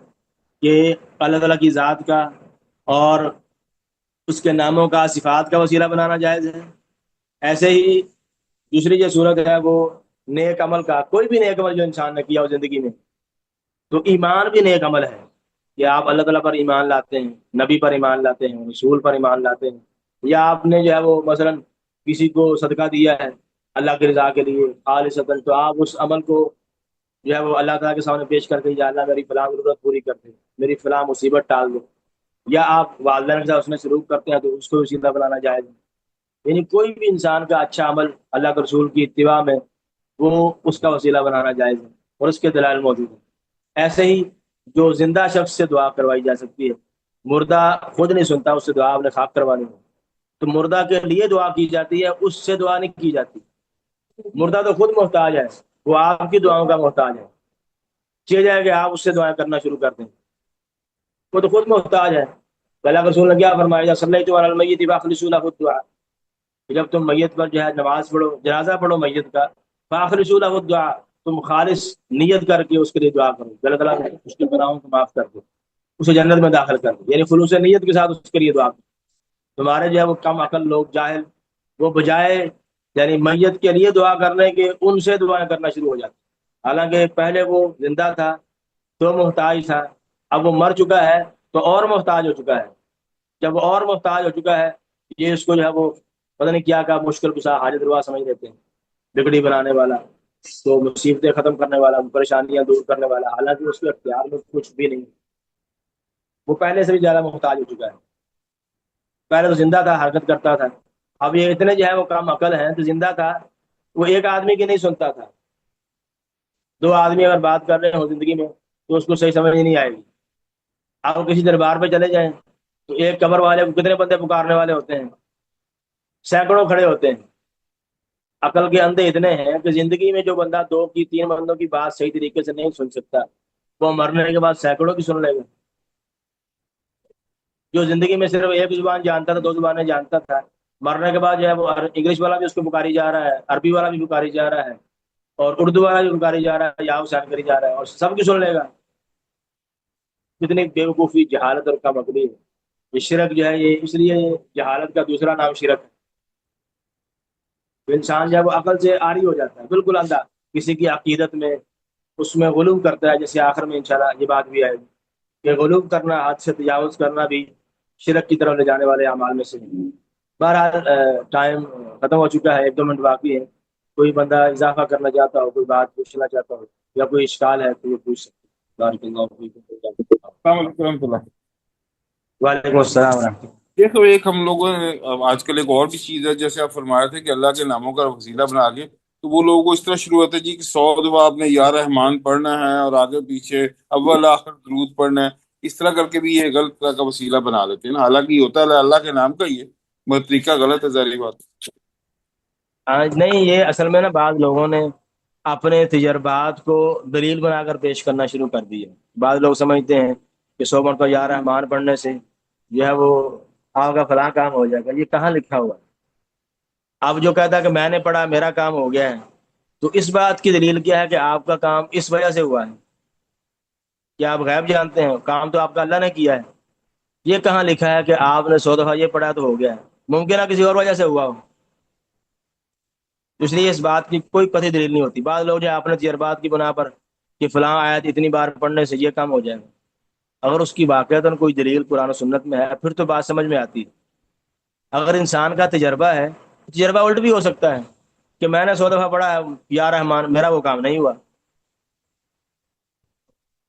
A: کہ اللہ تعالیٰ کی ذات کا اور اس کے ناموں کا صفات کا وسیلہ بنانا جائز ہے۔ ایسے ہی دوسری جو صورت ہے وہ نیک عمل کا، کوئی بھی نیک عمل جو انسان نے کیا ہو زندگی میں، تو ایمان بھی نیک عمل ہے کہ آپ اللہ تعالیٰ پر ایمان لاتے ہیں، نبی پر ایمان لاتے ہیں، رسول پر ایمان لاتے ہیں، یا آپ نے جو ہے وہ مثلا کسی کو صدقہ دیا ہے اللہ کی رضا کے لیے خالصتاً، تو آپ اس عمل کو جو ہے وہ اللہ تعالیٰ کے سامنے پیش کرتے ہیں، یا اللہ میری فلاں ضرورت پوری کرتے ہیں، میری فلاں مصیبت ٹال دو، یا آپ والدین کے ساتھ اس میں سلوک کرتے ہیں تو اس کو وسیلہ بنانا جائز ہے۔ یعنی کوئی بھی انسان کا اچھا عمل اللہ کے رسول کی اتباع میں وہ اس کا وسیلہ بنانا جائز ہے، اور اس کے دلائل موجود ہیں۔ ایسے ہی جو زندہ شخص سے دعا کروائی جا سکتی ہے، مردہ خود نہیں سنتا، اس سے دعا آپ نے خاک کروانی ہے تو مردہ کے لیے دعا کی جاتی ہے، اس سے دعا نہیں کی جاتی۔ مردہ تو خود محتاج ہے، وہ آپ کی دعاؤں کا محتاج ہے. چاہیے جائے کہ آپ اس سے دعائیں کرنا شروع کر دیں. وہ تو خود محتاج ہے. اللہ کے رسول نے کیا فرمایا؟ صلیت علی المیت فاخلصوا له الدعاء. جب تم میت پر جو ہے نماز پڑھو، جنازہ پڑھو میت کا، فاخلصوا له الدعاء، تم خالص نیت کر کے اس کے لیے دعا کرو، اللہ تعالیٰ اس کے گناہوں کو معاف کر دو، اسے جنت میں داخل کر دو. یعنی خلوص نیت کے ساتھ اس کے لیے دعا کرو. تمہارے جو ہے وہ کم عقل لوگ، جاہل، وہ بجائے یعنی میت کے لیے دعا کرنے کے ان سے دعائیں کرنا شروع ہو جاتی. حالانکہ پہلے وہ زندہ تھا تو محتاج تھا، اب وہ مر چکا ہے تو اور محتاج ہو چکا ہے. جب وہ اور محتاج ہو چکا ہے، یہ اس کو جو ہے وہ پتہ نہیں کیا مشکل کشا حاجت روا سمجھ لیتے ہیں، بگڑی بنانے والا، تو مصیبتیں ختم کرنے والا، پریشانیاں دور کرنے والا، حالانکہ اس کے اختیار میں کچھ بھی نہیں. وہ پہلے سے بھی زیادہ محتاج ہو چکا ہے. پہلے تو زندہ تھا، حرکت کرتا تھا. اب یہ اتنے جو ہے وہ کم عقل ہیں. تو زندہ تھا وہ ایک آدمی کی نہیں سنتا تھا. دو آدمی اگر بات کر رہے ہوں زندگی میں تو اس کو صحیح سمجھ نہیں آئے گی. آپ کسی دربار پہ چلے جائیں تو ایک قبر والے کو کتنے بندے پکارنے والے ہوتے ہیں؟ سینکڑوں کھڑے ہوتے ہیں. عقل کے اندھے اتنے ہیں کہ زندگی میں جو بندہ دو کی تین بندوں کی بات صحیح طریقے سے نہیں سن سکتا، وہ مرنے کے بعد سینکڑوں کی سن لے گا. جو زندگی میں صرف ایک زبان جانتا تھا، دو زبانیں جانتا تھا، مرنے کے بعد جو ہے وہ انگلش والا بھی اس کو پکاری جا رہا ہے، عربی والا بھی پکاری جا رہا ہے، اور اردو والا بھی پکاری جا رہا ہے، یا حسین کری جا رہا ہے، اور سب کی سن لے گا. کتنی بیوقوفی، جہالت اور کم عقلی ہے. یہ شرک جو ہے، یہ اس لیے جہالت کا دوسرا نام شرک ہے. انسان جب عقل سے عاری ہو جاتا ہے، بالکل اندھا کسی کی عقیدت میں، اس میں غلو کرتا ہے. جیسے آخر میں انشاءاللہ یہ بات بھی آئے گی کہ غلو کرنا، حد سے تجاوز کرنا بھی شرک کی طرف لے جانے والے اعمال میں سے نہیں. بہرحال ٹائم ختم ہو چکا ہے، ایک دو منٹ باقی ہے. کوئی بندہ اضافہ کرنا چاہتا ہو، کوئی بات پوچھنا چاہتا ہو، یا کوئی اشکال ہے تو وہ پوچھ سکتے. بارک اللہ فیکم.
B: السلام علیکم ورحمۃ اللہ.
A: وعلیکم السلام ورحمۃ اللہ.
B: دیکھو، ایک ہم لوگوں نے آج کل ایک اور بھی چیز ہے، جیسے آپ فرما رہے تھے کہ اللہ کے ناموں کا وسیلہ بنا کے، تو وہ لوگوں کو اس طرح شروع ہوتا ہے جی کہ 100 دفعہ آپ نے یا رحمان پڑھنا ہے اور آگے پیچھے اول آخر درود پڑھنا ہے. اس طرح کر کے بھی یہ غلط طرح کا وسیلہ بنا لیتے ہیں نا، حالانکہ یہ ہوتا ہے اللہ کے نام کا ہی ہے، مگر طریقہ غلط ہے، ظاہری بات.
A: نہیں، یہ اصل میں نا بعض لوگوں نے اپنے تجربات کو دلیل بنا کر پیش کرنا شروع کر دیا. بعض لوگ سمجھتے ہیں کہ 100 مرتبہ یا رحمان پڑھنے سے جو ہے وہ آپ کا فلاں کام ہو جائے گا. یہ کہاں لکھا ہوا ہے؟ اب جو کہتا ہے کہ میں نے پڑھا میرا کام ہو گیا ہے، تو اس بات کی دلیل کیا ہے کہ آپ کا کام اس وجہ سے ہوا ہے؟ کیا آپ غیب جانتے ہیں؟ کام تو آپ کا اللہ نے کیا ہے. یہ کہاں لکھا ہے کہ آپ نے 100 دفعہ یہ پڑھا تو ہو گیا ہے؟ ممکن ہے کسی اور وجہ سے ہوا ہو. اس لیے اس بات کی کوئی قطعی دلیل نہیں ہوتی. بعض لوگ جو اپنے تجربات کی بنا پر کہ فلاں آیت اتنی بار پڑھنے سے یہ کام ہو جائے گا، اگر اس کی واقعتاً کوئی دلیل قرآن و سنت میں ہے پھر تو بات سمجھ میں آتی ہے. اگر انسان کا تجربہ ہے، تجربہ الٹ بھی ہو سکتا ہے کہ میں نے 100 دفعہ پڑھا ہے یا رحمان، میرا وہ کام نہیں ہوا.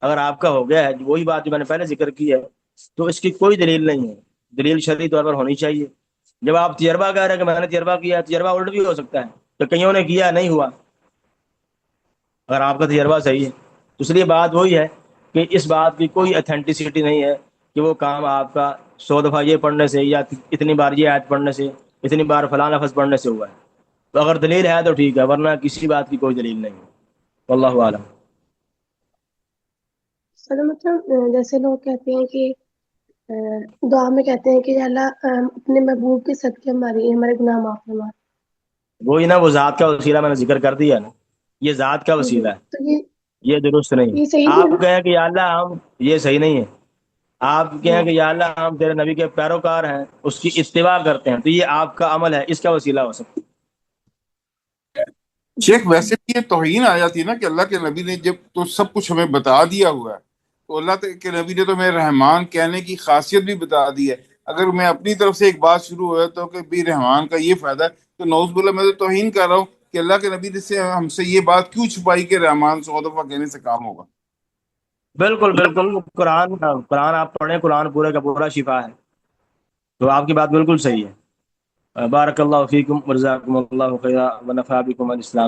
A: اگر آپ کا ہو گیا ہے، وہی بات جو میں نے پہلے ذکر کی ہے، تو اس کی کوئی دلیل نہیں ہے. دلیل شرعی طور پر ہونی چاہیے. جب آپ تجربہ کہہ رہے ہیں کہ میں نے تجربہ کیا ہے، تجربہ الٹ بھی ہو سکتا ہے کہ کئیوں نے کیا نہیں ہوا. اگر آپ کا تجربہ صحیح ہے تو اس لیے بات وہی ہے کہ اس بات کی کوئی اتھینٹسٹی نہیں ہے کہ وہ کام آپ کا 100 دفعہ یہ پڑھنے سے یا اتنی بار یہ آیت پڑھنے سے، اتنی بار فلاں لفظ پڑھنے سے ہوا ہے. تو اگر دلیل ہے تو ٹھیک ہے، ورنہ کسی بات کی کوئی دلیل نہیں ہے. واللہ عالم.
E: سر مطلب جیسے لوگ کہتے ہیں کہ دعا میں کہتے ہیں کہ یا اللہ اپنے محبوب کے صدقے ہمارے گناہ معاف فرما.
A: وہی نا، وہ ذات کا وسیلہ میں نے ذکر کر دیا نا، یہ ذات کا وسیلہ ہے،
E: تو یہ
A: یہ درست نہیں ہے.
E: صحیح نہیں ہے
A: آپ کہیں کہ یا اللہ ہم، یہ صحیح نہیں ہے. آپ کہیں
E: نا؟
A: کہ یا اللہ ہم تیرے نبی کے پیروکار ہیں، اس کی اتباع کرتے ہیں، تو یہ آپ کا عمل ہے، اس کا وسیلہ ہو سکتا ہے.
B: شیخ ویسے بھی یہ توہین آ جاتی ہے نا کہ اللہ کے نبی نے جب تو سب کچھ ہمیں بتا دیا ہوا ہے، تو اللہ کے نبی نے تو ہمیں رحمان کہنے کی خاصیت بھی بتا دی ہے. اگر میں اپنی طرف سے ایک بات شروع ہوا تو کہ بھی رحمان کا یہ فائدہ ہے، تو نعوذ باللہ میں تو توہین کر رہا ہوں کہ اللہ کے نبی نے سے ہم سے یہ بات کیوں چھپائی کہ رحمان 100 دفعہ کہنے سے کام ہوگا.
A: بالکل بالکل. قرآن آپ پڑھیں، قرآن پورے کا پورا شفا ہے. تو آپ کی بات بالکل صحیح ہے. بارک اللہ فیکم ورزاکم اللہ خیرا ونفع بکم الاسلام.